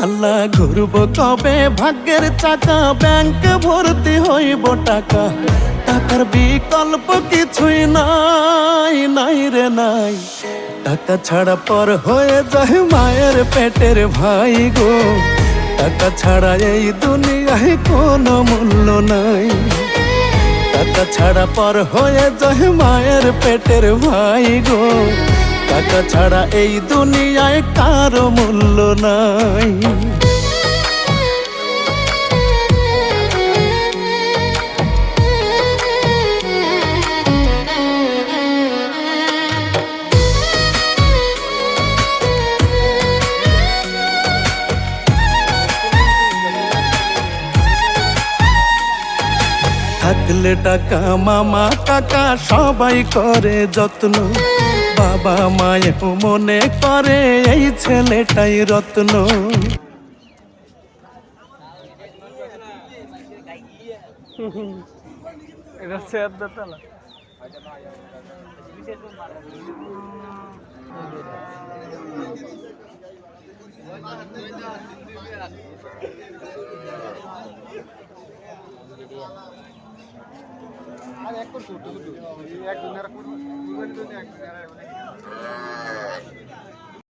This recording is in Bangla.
আল্লাহ ঘুরব কবে ভাগ্যের চাকা, ব্যাংক ভর্তি হইব টাকা, টাকার বিকল্প কিছুই নাই, নাই রে নাই। টাকা ছাড়া পর হয়ে যায় মায়ের পেটের ভাই গো, টাকা ছাড়া এই দুনিয়ায় কোনো মূল্য নাই। টাকা ছাড়া পর হয়ে যায় মায়ের পেটের ভাই গো, টাকা ছাড়া এই দুনিয়ায় কারো মূল্য নাই। থাকলে টাকা মামা কাকা সবাই করে যত্ন, বাবা মায়েও মনে করে এই ছেলেটাই রত্ন। আর এক করছো এক